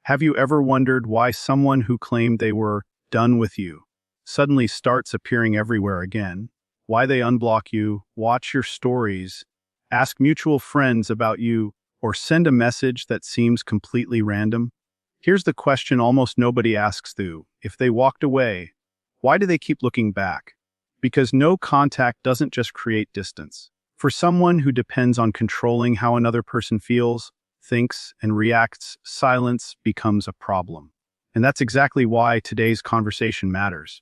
Have you ever wondered why someone who claimed they were done with you suddenly starts appearing everywhere again? Why they unblock you, watch your stories, ask mutual friends about you, or send a message that seems completely random? Here's the question almost nobody asks though. If they walked away, why do they keep looking back? Because no contact doesn't just create distance. For someone who depends on controlling how another person feels, thinks, and reacts, silence becomes a problem. And that's exactly why today's conversation matters.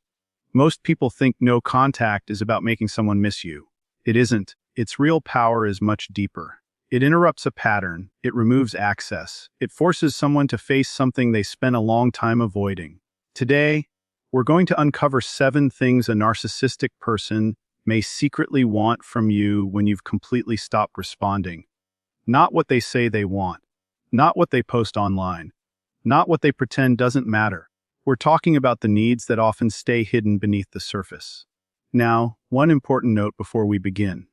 Most people think no contact is about making someone miss you. It isn't. Its real power is much deeper. It interrupts a pattern, it removes access, it forces someone to face something they spent a long time avoiding. Today, we're going to uncover 7 things a narcissistic person may secretly want from you when you've completely stopped responding. Not what they say they want, not what they post online, not what they pretend doesn't matter. We're talking about the needs that often stay hidden beneath the surface. Now, one important note before we begin.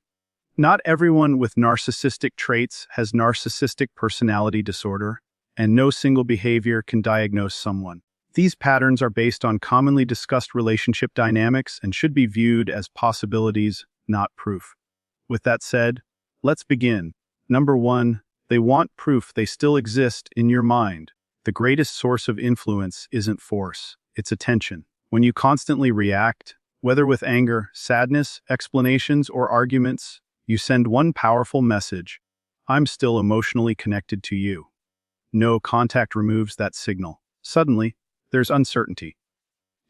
Not everyone with narcissistic traits has narcissistic personality disorder, and no single behavior can diagnose someone. These patterns are based on commonly discussed relationship dynamics and should be viewed as possibilities, not proof. With that said, let's begin. Number 1, they want proof they still exist in your mind. The greatest source of influence isn't force, it's attention. When you constantly react, whether with anger, sadness, explanations, or arguments, you send one powerful message: I'm still emotionally connected to you. No contact removes that signal. Suddenly, there's uncertainty.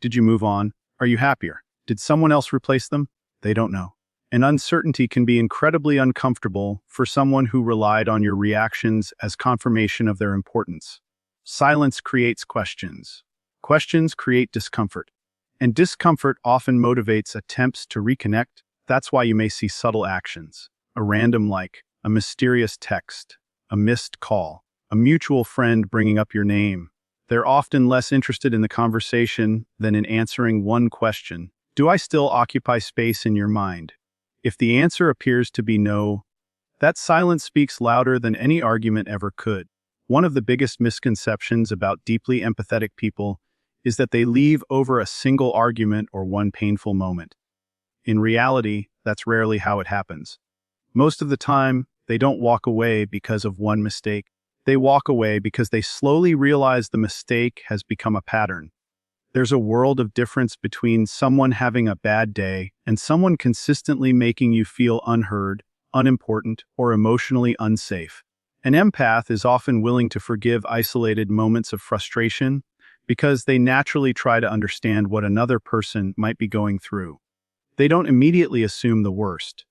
Did you move on? Are you happier? Did someone else replace them? They don't know. And uncertainty can be incredibly uncomfortable for someone who relied on your reactions as confirmation of their importance. Silence creates questions. Questions create discomfort. And discomfort often motivates attempts to reconnect. That's why you may see subtle actions. A random like, a mysterious text, a missed call, a mutual friend bringing up your name. They're often less interested in the conversation than in answering one question: do I still occupy space in your mind? If the answer appears to be no, that silence speaks louder than any argument ever could. One of the biggest misconceptions about deeply empathetic people is that they leave over a single argument or one painful moment. In reality, that's rarely how it happens. Most of the time, they don't walk away because of one mistake. They walk away because they slowly realize the mistake has become a pattern. There's a world of difference between someone having a bad day and someone consistently making you feel unheard, unimportant, or emotionally unsafe. An empath is often willing to forgive isolated moments of frustration because they naturally try to understand what another person might be going through. They don't immediately assume the worst.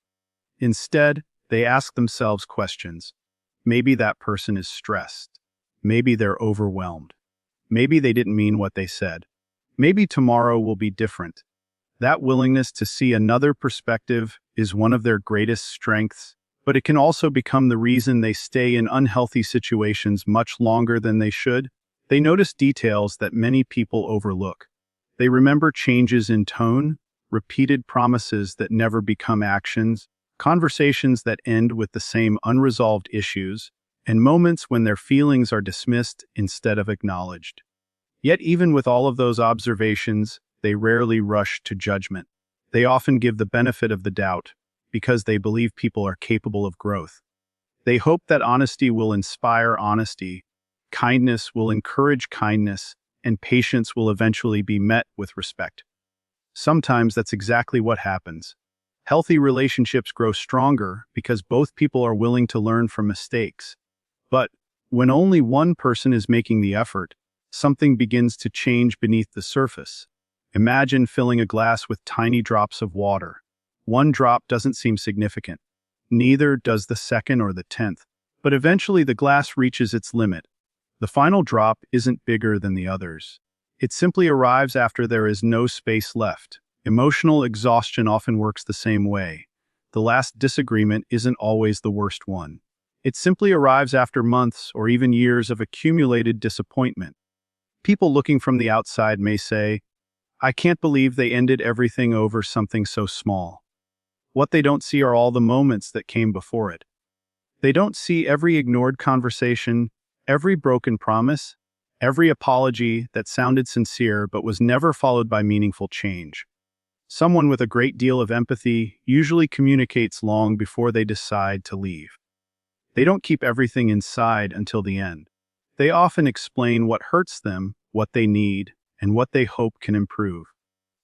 Instead, they ask themselves questions. Maybe that person is stressed. Maybe they're overwhelmed. Maybe they didn't mean what they said. Maybe tomorrow will be different. That willingness to see another perspective is one of their greatest strengths, but it can also become the reason they stay in unhealthy situations much longer than they should. They notice details that many people overlook. They remember changes in tone, repeated promises that never become actions, conversations that end with the same unresolved issues, and moments when their feelings are dismissed instead of acknowledged. Yet even with all of those observations, they rarely rush to judgment. They often give the benefit of the doubt because they believe people are capable of growth. They hope that honesty will inspire honesty, kindness will encourage kindness, and patience will eventually be met with respect. Sometimes that's exactly what happens. Healthy relationships grow stronger because both people are willing to learn from mistakes. But when only one person is making the effort, something begins to change beneath the surface. Imagine filling a glass with tiny drops of water. One drop doesn't seem significant. Neither does the second or the 10th. But eventually the glass reaches its limit. The final drop isn't bigger than the others. It simply arrives after there is no space left. Emotional exhaustion often works the same way. The last disagreement isn't always the worst one. It simply arrives after months or even years of accumulated disappointment. People looking from the outside may say, I can't believe they ended everything over something so small. What they don't see are all the moments that came before it. They don't see every ignored conversation, every broken promise, Every apology that sounded sincere but was never followed by meaningful change. Someone with a great deal of empathy usually communicates long before they decide to leave. They don't keep everything inside until the end. They often explain what hurts them, what they need, and what they hope can improve.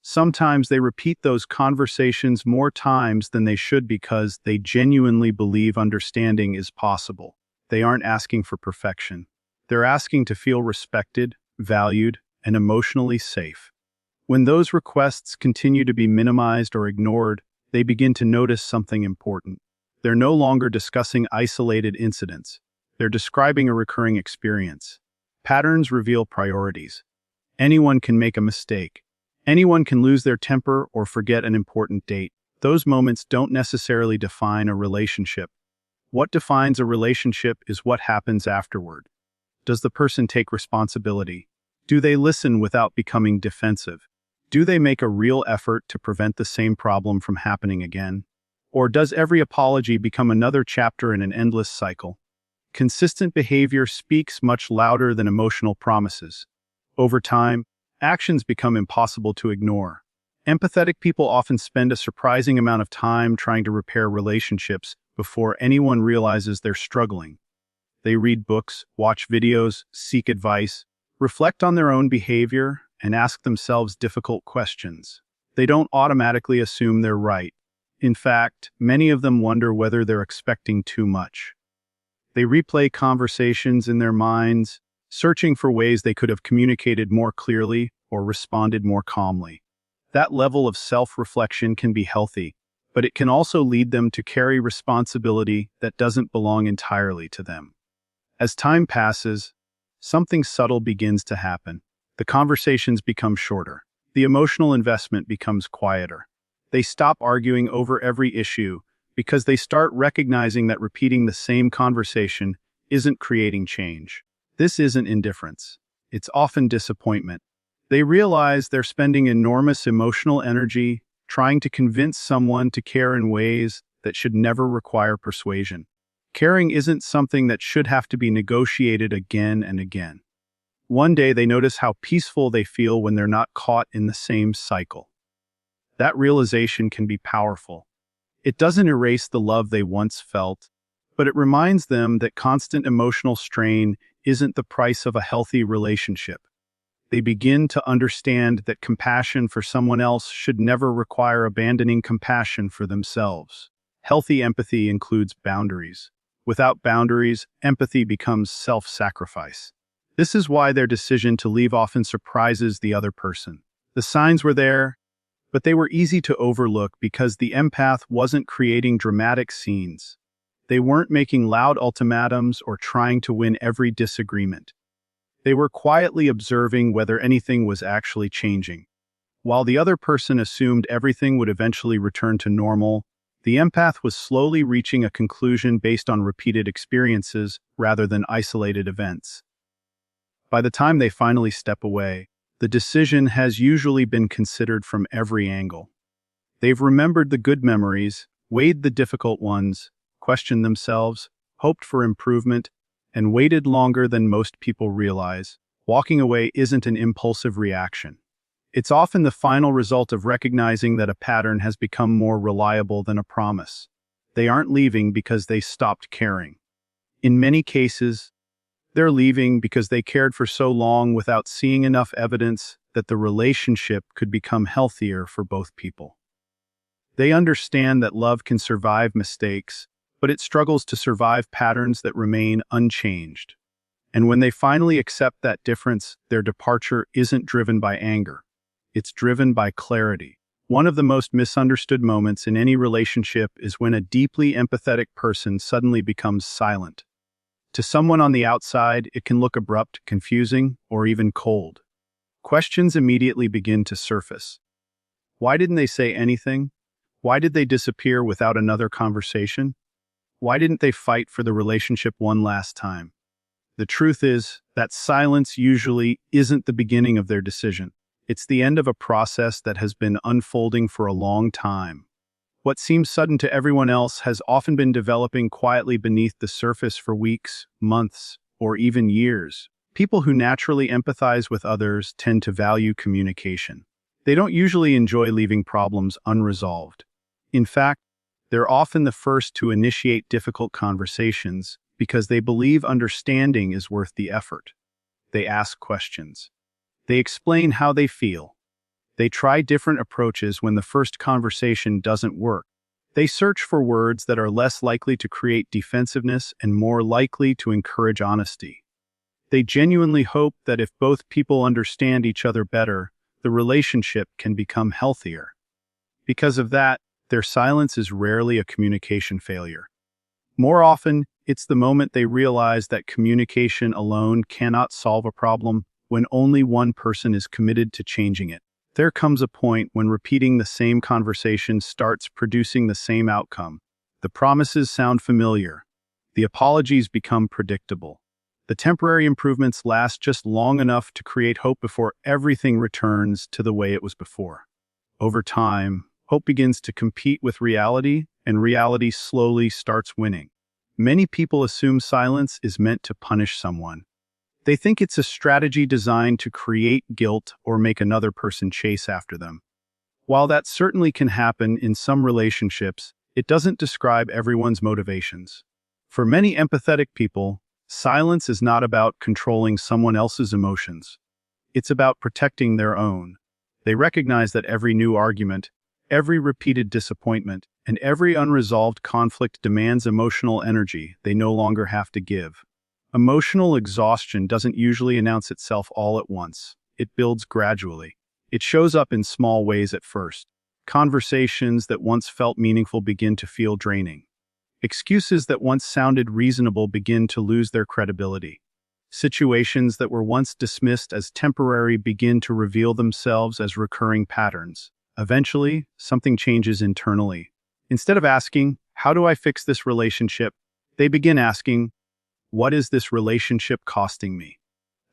Sometimes they repeat those conversations more times than they should because they genuinely believe understanding is possible. They aren't asking for perfection. They're asking to feel respected, valued, and emotionally safe. When those requests continue to be minimized or ignored, they begin to notice something important. They're no longer discussing isolated incidents. They're describing a recurring experience. Patterns reveal priorities. Anyone can make a mistake. Anyone can lose their temper or forget an important date. Those moments don't necessarily define a relationship. What defines a relationship is what happens afterward. Does the person take responsibility? Do they listen without becoming defensive? Do they make a real effort to prevent the same problem from happening again? Or does every apology become another chapter in an endless cycle? Consistent behavior speaks much louder than emotional promises. Over time, actions become impossible to ignore. Empathetic people often spend a surprising amount of time trying to repair relationships before anyone realizes they're struggling. They read books, watch videos, seek advice, reflect on their own behavior, and ask themselves difficult questions. They don't automatically assume they're right. In fact, many of them wonder whether they're expecting too much. They replay conversations in their minds, searching for ways they could have communicated more clearly or responded more calmly. That level of self-reflection can be healthy, but it can also lead them to carry responsibility that doesn't belong entirely to them. As time passes, something subtle begins to happen. The conversations become shorter. The emotional investment becomes quieter. They stop arguing over every issue because they start recognizing that repeating the same conversation isn't creating change. This isn't indifference. It's often disappointment. They realize they're spending enormous emotional energy trying to convince someone to care in ways that should never require persuasion. Caring isn't something that should have to be negotiated again and again. One day they notice how peaceful they feel when they're not caught in the same cycle. That realization can be powerful. It doesn't erase the love they once felt, but it reminds them that constant emotional strain isn't the price of a healthy relationship. They begin to understand that compassion for someone else should never require abandoning compassion for themselves. Healthy empathy includes boundaries. Without boundaries, empathy becomes self-sacrifice. This is why their decision to leave often surprises the other person. The signs were there, but they were easy to overlook because the empath wasn't creating dramatic scenes. They weren't making loud ultimatums or trying to win every disagreement. They were quietly observing whether anything was actually changing. While the other person assumed everything would eventually return to normal, the empath was slowly reaching a conclusion based on repeated experiences rather than isolated events. By the time they finally step away, the decision has usually been considered from every angle. They've remembered the good memories, weighed the difficult ones, questioned themselves, hoped for improvement, and waited longer than most people realize. Walking away isn't an impulsive reaction. It's often the final result of recognizing that a pattern has become more reliable than a promise. They aren't leaving because they stopped caring. In many cases, they're leaving because they cared for so long without seeing enough evidence that the relationship could become healthier for both people. They understand that love can survive mistakes, but it struggles to survive patterns that remain unchanged. And when they finally accept that difference, their departure isn't driven by anger. It's driven by clarity. One of the most misunderstood moments in any relationship is when a deeply empathetic person suddenly becomes silent. To someone on the outside, it can look abrupt, confusing, or even cold. Questions immediately begin to surface. Why didn't they say anything? Why did they disappear without another conversation? Why didn't they fight for the relationship one last time? The truth is that silence usually isn't the beginning of their decision. It's the end of a process that has been unfolding for a long time. What seems sudden to everyone else has often been developing quietly beneath the surface for weeks, months, or even years. People who naturally empathize with others tend to value communication. They don't usually enjoy leaving problems unresolved. In fact, they're often the first to initiate difficult conversations because they believe understanding is worth the effort. They ask questions. They explain how they feel. They try different approaches when the first conversation doesn't work. They search for words that are less likely to create defensiveness and more likely to encourage honesty. They genuinely hope that if both people understand each other better, the relationship can become healthier. Because of that, their silence is rarely a communication failure. More often, it's the moment they realize that communication alone cannot solve a problem when only one person is committed to changing it. There comes a point when repeating the same conversation starts producing the same outcome. The promises sound familiar. The apologies become predictable. The temporary improvements last just long enough to create hope before everything returns to the way it was before. Over time, hope begins to compete with reality, and reality slowly starts winning. Many people assume silence is meant to punish someone. They think it's a strategy designed to create guilt or make another person chase after them. While that certainly can happen in some relationships, it doesn't describe everyone's motivations. For many empathetic people, silence is not about controlling someone else's emotions. It's about protecting their own. They recognize that every new argument, every repeated disappointment, and every unresolved conflict demands emotional energy they no longer have to give. Emotional exhaustion doesn't usually announce itself all at once. It builds gradually. It shows up in small ways at first. Conversations that once felt meaningful begin to feel draining. Excuses that once sounded reasonable begin to lose their credibility. Situations that were once dismissed as temporary begin to reveal themselves as recurring patterns. Eventually, something changes internally. Instead of asking, "How do I fix this relationship?" they begin asking, "What is this relationship costing me?"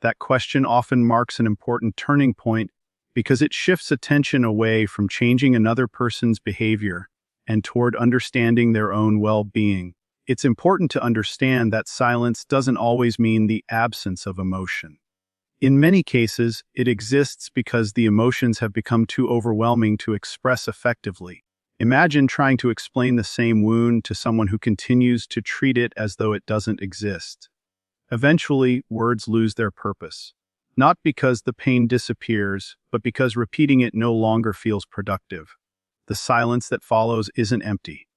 That question often marks an important turning point because it shifts attention away from changing another person's behavior and toward understanding their own well-being. It's important to understand that silence doesn't always mean the absence of emotion. In many cases, it exists because the emotions have become too overwhelming to express effectively. Imagine trying to explain the same wound to someone who continues to treat it as though it doesn't exist. Eventually, words lose their purpose. Not because the pain disappears, but because repeating it no longer feels productive. The silence that follows isn't empty.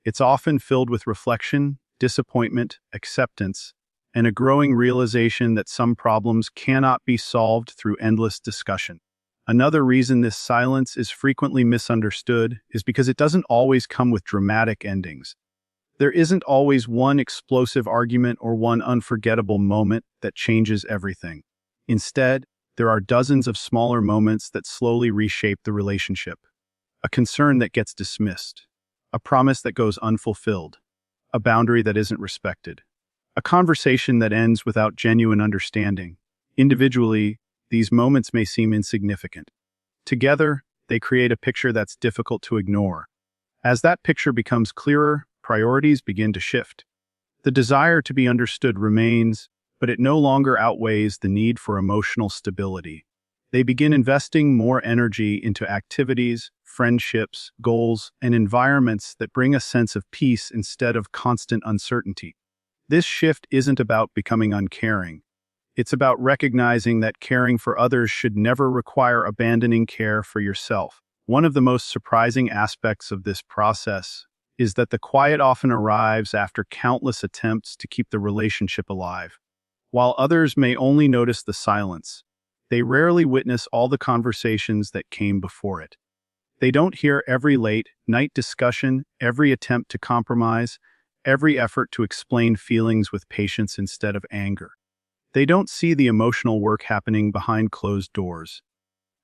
It's often filled with reflection, disappointment, acceptance, and a growing realization that some problems cannot be solved through endless discussion. Another reason this silence is frequently misunderstood is because it doesn't always come with dramatic endings. There isn't always one explosive argument or one unforgettable moment that changes everything. Instead, there are dozens of smaller moments that slowly reshape the relationship. A concern that gets dismissed. A promise that goes unfulfilled. A boundary that isn't respected. A conversation that ends without genuine understanding. Individually, these moments may seem insignificant. Together, they create a picture that's difficult to ignore. As that picture becomes clearer, priorities begin to shift. The desire to be understood remains, but it no longer outweighs the need for emotional stability. They begin investing more energy into activities, friendships, goals, and environments that bring a sense of peace instead of constant uncertainty. This shift isn't about becoming uncaring. It's about recognizing that caring for others should never require abandoning care for yourself. One of the most surprising aspects of this process is that the quiet often arrives after countless attempts to keep the relationship alive. While others may only notice the silence, they rarely witness all the conversations that came before it. They don't hear every late-night discussion, every attempt to compromise, every effort to explain feelings with patience instead of anger. They don't see the emotional work happening behind closed doors.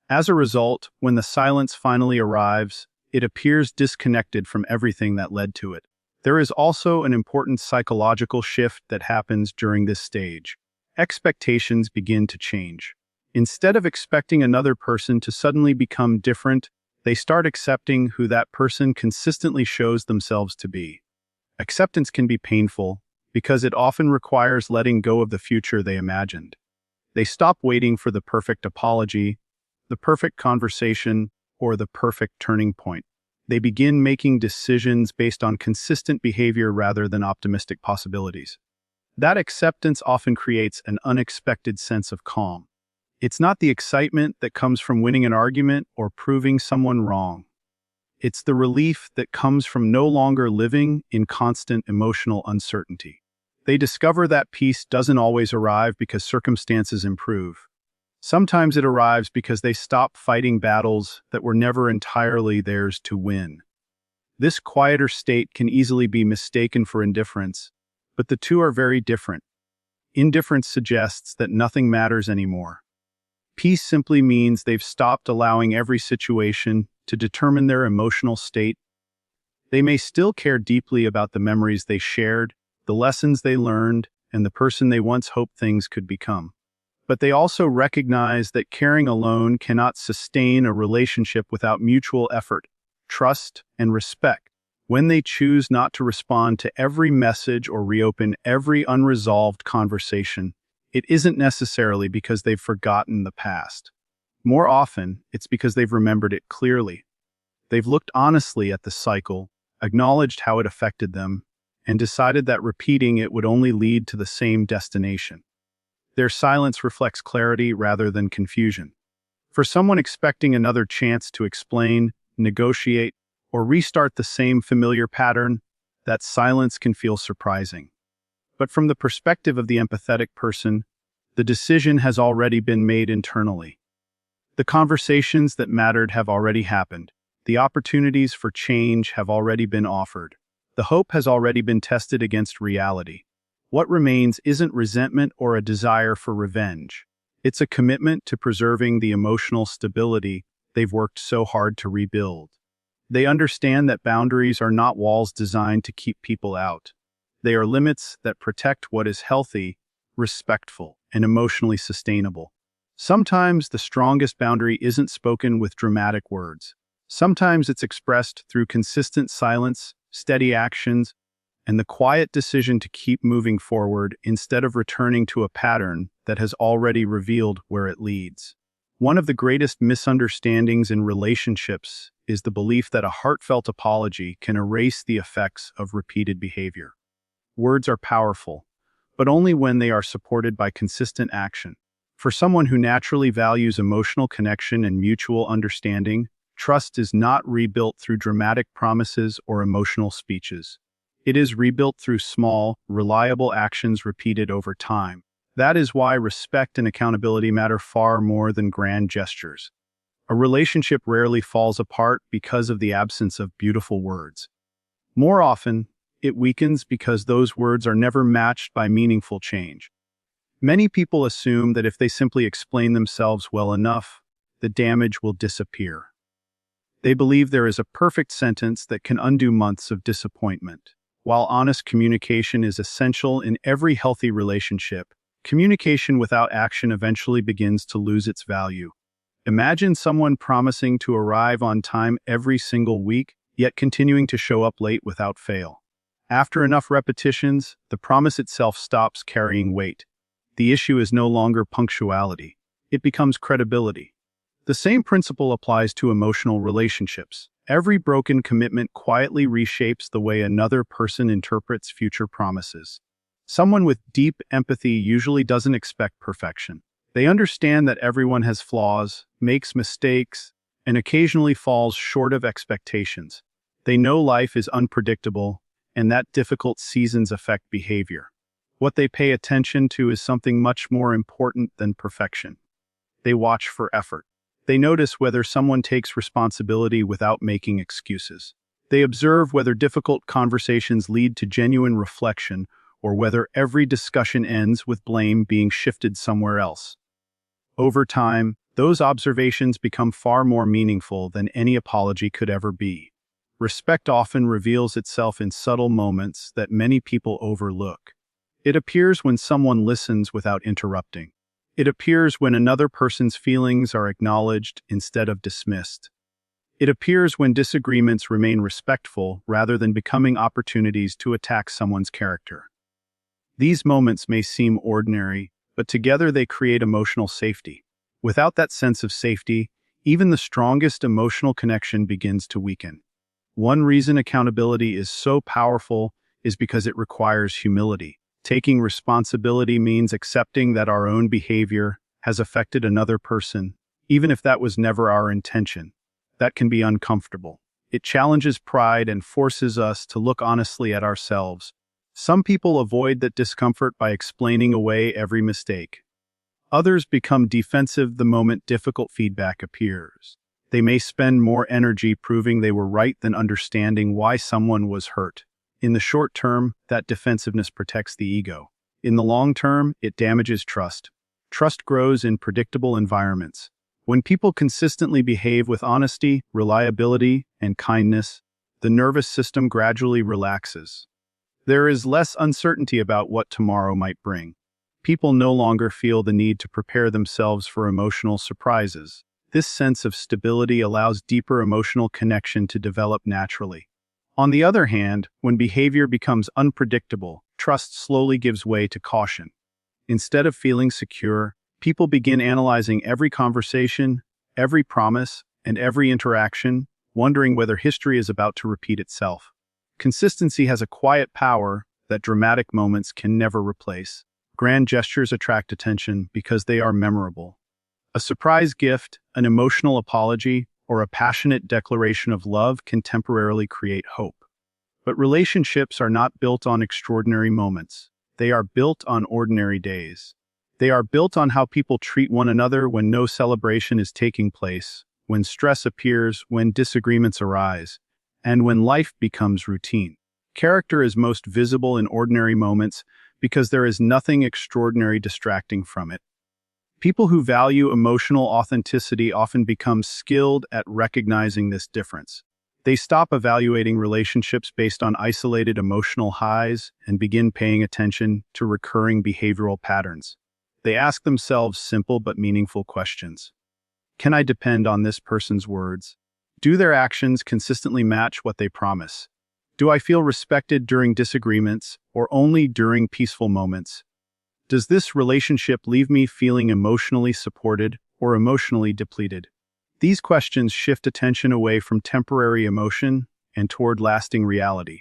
As a result, when the silence finally arrives, it appears disconnected from everything that led to it. There is also an important psychological shift that happens during this stage. Expectations begin to change. Instead of expecting another person to suddenly become different, they start accepting who that person consistently shows themselves to be. Acceptance can be painful because it often requires letting go of the future they imagined. They stop waiting for the perfect apology, the perfect conversation, or the perfect turning point. They begin making decisions based on consistent behavior rather than optimistic possibilities. That acceptance often creates an unexpected sense of calm. It's not the excitement that comes from winning an argument or proving someone wrong. It's the relief that comes from no longer living in constant emotional uncertainty. They discover that peace doesn't always arrive because circumstances improve. Sometimes it arrives because they stop fighting battles that were never entirely theirs to win. This quieter state can easily be mistaken for indifference, but the two are very different. Indifference suggests that nothing matters anymore. Peace simply means they've stopped allowing every situation to determine their emotional state. They may still care deeply about the memories they shared, the lessons they learned, and the person they once hoped things could become. But they also recognize that caring alone cannot sustain a relationship without mutual effort, trust, and respect. When they choose not to respond to every message or reopen every unresolved conversation, it isn't necessarily because they've forgotten the past. More often, it's because they've remembered it clearly. They've looked honestly at the cycle, acknowledged how it affected them, and decided that repeating it would only lead to the same destination. Their silence reflects clarity rather than confusion. For someone expecting another chance to explain, negotiate, or restart the same familiar pattern, that silence can feel surprising. But from the perspective of the empathetic person, the decision has already been made internally. The conversations that mattered have already happened. The opportunities for change have already been offered. The hope has already been tested against reality. What remains isn't resentment or a desire for revenge. It's a commitment to preserving the emotional stability they've worked so hard to rebuild. They understand that boundaries are not walls designed to keep people out. They are limits that protect what is healthy, respectful, and emotionally sustainable. Sometimes the strongest boundary isn't spoken with dramatic words. Sometimes it's expressed through consistent silence, steady actions, and the quiet decision to keep moving forward instead of returning to a pattern that has already revealed where it leads. One of the greatest misunderstandings in relationships is the belief that a heartfelt apology can erase the effects of repeated behavior. Words are powerful, but only when they are supported by consistent action. For someone who naturally values emotional connection and mutual understanding, trust is not rebuilt through dramatic promises or emotional speeches. It is rebuilt through small, reliable actions repeated over time. That is why respect and accountability matter far more than grand gestures. A relationship rarely falls apart because of the absence of beautiful words. More often, it weakens because those words are never matched by meaningful change. Many people assume that if they simply explain themselves well enough, the damage will disappear. They believe there is a perfect sentence that can undo months of disappointment. While honest communication is essential in every healthy relationship, communication without action eventually begins to lose its value. Imagine someone promising to arrive on time every single week, yet continuing to show up late without fail. After enough repetitions, the promise itself stops carrying weight. The issue is no longer punctuality. It becomes credibility. The same principle applies to emotional relationships. Every broken commitment quietly reshapes the way another person interprets future promises. Someone with deep empathy usually doesn't expect perfection. They understand that everyone has flaws, makes mistakes, and occasionally falls short of expectations. They know life is unpredictable, and that difficult seasons affect behavior. What they pay attention to is something much more important than perfection. They watch for effort. They notice whether someone takes responsibility without making excuses. They observe whether difficult conversations lead to genuine reflection or whether every discussion ends with blame being shifted somewhere else. Over time, those observations become far more meaningful than any apology could ever be. Respect often reveals itself in subtle moments that many people overlook. It appears when someone listens without interrupting. It appears when another person's feelings are acknowledged instead of dismissed. It appears when disagreements remain respectful rather than becoming opportunities to attack someone's character. These moments may seem ordinary, but together they create emotional safety. Without that sense of safety, even the strongest emotional connection begins to weaken. One reason accountability is so powerful is because it requires humility. Taking responsibility means accepting that our own behavior has affected another person, even if that was never our intention. That can be uncomfortable. It challenges pride and forces us to look honestly at ourselves. Some people avoid that discomfort by explaining away every mistake. Others become defensive the moment difficult feedback appears. They may spend more energy proving they were right than understanding why someone was hurt. In the short term, that defensiveness protects the ego. In the long term, it damages trust. Trust grows in predictable environments. When people consistently behave with honesty, reliability, and kindness, the nervous system gradually relaxes. There is less uncertainty about what tomorrow might bring. People no longer feel the need to prepare themselves for emotional surprises. This sense of stability allows deeper emotional connection to develop naturally. On the other hand, when behavior becomes unpredictable, trust slowly gives way to caution. Instead of feeling secure, people begin analyzing every conversation, every promise, and every interaction, wondering whether history is about to repeat itself. Consistency has a quiet power that dramatic moments can never replace. Grand gestures attract attention because they are memorable. A surprise gift, an emotional apology, or a passionate declaration of love can temporarily create hope. But relationships are not built on extraordinary moments. They are built on ordinary days. They are built on how people treat one another when no celebration is taking place, when stress appears, when disagreements arise, and when life becomes routine. Character is most visible in ordinary moments because there is nothing extraordinary distracting from it. People who value emotional authenticity often become skilled at recognizing this difference. They stop evaluating relationships based on isolated emotional highs and begin paying attention to recurring behavioral patterns. They ask themselves simple but meaningful questions. Can I depend on this person's words? Do their actions consistently match what they promise? Do I feel respected during disagreements or only during peaceful moments? Does this relationship leave me feeling emotionally supported or emotionally depleted? These questions shift attention away from temporary emotion and toward lasting reality.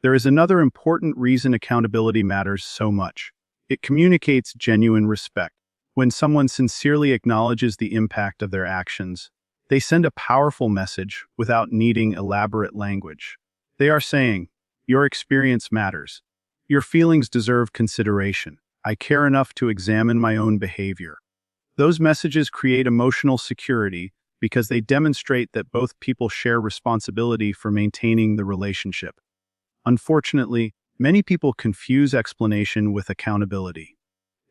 There is another important reason accountability matters so much. It communicates genuine respect. When someone sincerely acknowledges the impact of their actions, they send a powerful message without needing elaborate language. They are saying, "Your experience matters. Your feelings deserve consideration. I care enough to examine my own behavior." Those messages create emotional security because they demonstrate that both people share responsibility for maintaining the relationship. Unfortunately, many people confuse explanation with accountability.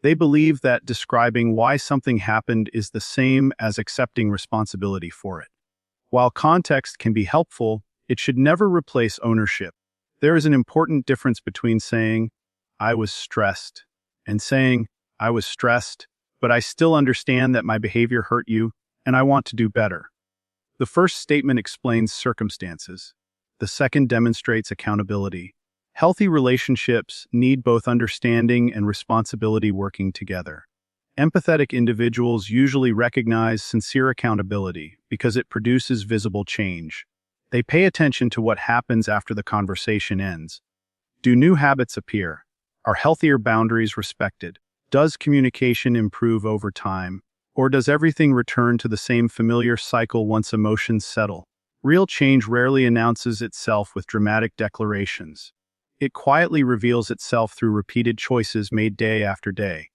They believe that describing why something happened is the same as accepting responsibility for it. While context can be helpful, it should never replace ownership. There is an important difference between saying, "I was stressed," and saying, "I was stressed, but I still understand that my behavior hurt you, and I want to do better." The first statement explains circumstances. The second demonstrates accountability. Healthy relationships need both understanding and responsibility working together. Empathetic individuals usually recognize sincere accountability because it produces visible change. They pay attention to what happens after the conversation ends. Do new habits appear? Are healthier boundaries respected? Does communication improve over time? Or does everything return to the same familiar cycle once emotions settle? Real change rarely announces itself with dramatic declarations. It quietly reveals itself through repeated choices made day after day.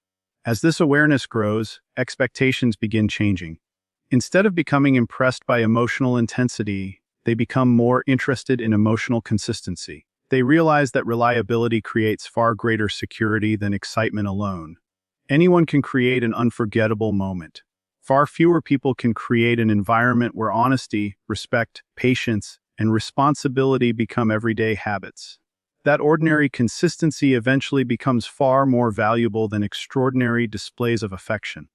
As this awareness grows, expectations begin changing. Instead of becoming impressed by emotional intensity, they become more interested in emotional consistency. They realize that reliability creates far greater security than excitement alone. Anyone can create an unforgettable moment. Far fewer people can create an environment where honesty, respect, patience, and responsibility become everyday habits. That ordinary consistency eventually becomes far more valuable than extraordinary displays of affection.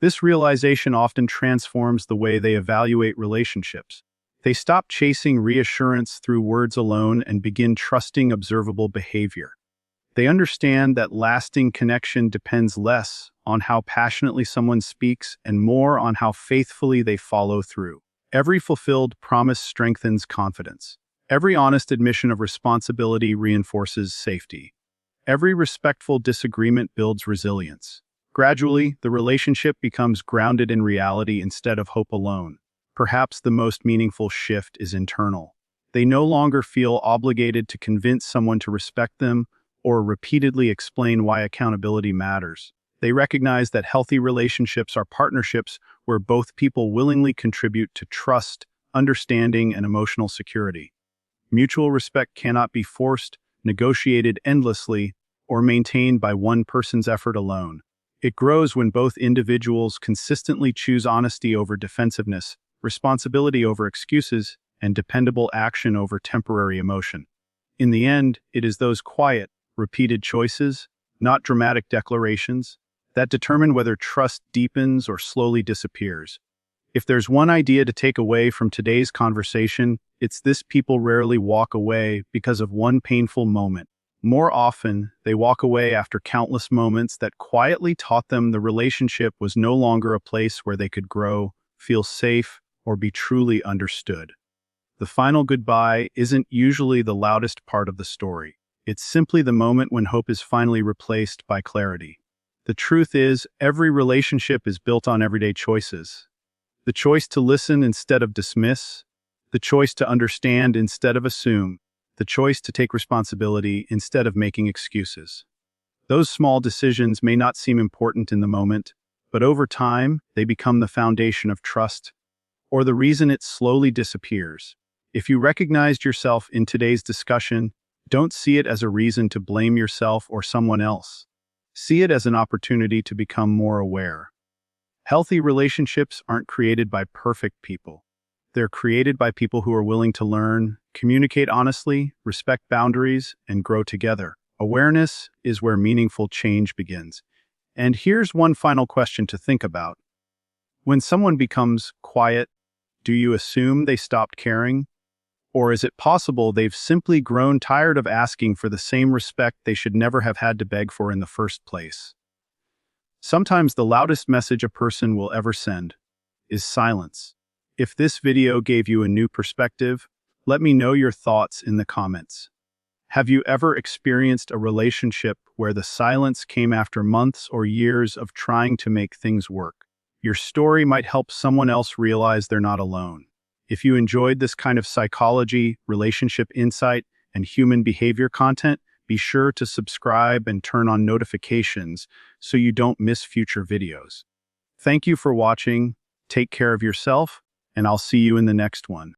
This realization often transforms the way they evaluate relationships. They stop chasing reassurance through words alone and begin trusting observable behavior. They understand that lasting connection depends less on how passionately someone speaks and more on how faithfully they follow through. Every fulfilled promise strengthens confidence. Every honest admission of responsibility reinforces safety. Every respectful disagreement builds resilience. Gradually, the relationship becomes grounded in reality instead of hope alone. Perhaps the most meaningful shift is internal. They no longer feel obligated to convince someone to respect them or repeatedly explain why accountability matters. They recognize that healthy relationships are partnerships where both people willingly contribute to trust, understanding, and emotional security. Mutual respect cannot be forced, negotiated endlessly, or maintained by one person's effort alone. It grows when both individuals consistently choose honesty over defensiveness, responsibility over excuses, and dependable action over temporary emotion. In the end, it is those quiet, repeated choices, not dramatic declarations, that determine whether trust deepens or slowly disappears. If there's one idea to take away from today's conversation, it's this: people rarely walk away because of one painful moment. More often, they walk away after countless moments that quietly taught them the relationship was no longer a place where they could grow, feel safe, or be truly understood. The final goodbye isn't usually the loudest part of the story. It's simply the moment when hope is finally replaced by clarity. The truth is, every relationship is built on everyday choices. The choice to listen instead of dismiss, the choice to understand instead of assume, the choice to take responsibility instead of making excuses. Those small decisions may not seem important in the moment, but over time, they become the foundation of trust, or the reason it slowly disappears. If you recognized yourself in today's discussion, don't see it as a reason to blame yourself or someone else. See it as an opportunity to become more aware. Healthy relationships aren't created by perfect people. They're created by people who are willing to learn, communicate honestly, respect boundaries, and grow together. Awareness is where meaningful change begins. And here's one final question to think about. When someone becomes quiet, do you assume they stopped caring? Or is it possible they've simply grown tired of asking for the same respect they should never have had to beg for in the first place? Sometimes the loudest message a person will ever send is silence. If this video gave you a new perspective, let me know your thoughts in the comments. Have you ever experienced a relationship where the silence came after months or years of trying to make things work? Your story might help someone else realize they're not alone. If you enjoyed this kind of psychology, relationship insight, and human behavior content, be sure to subscribe and turn on notifications so you don't miss future videos. Thank you for watching, take care of yourself, and I'll see you in the next one.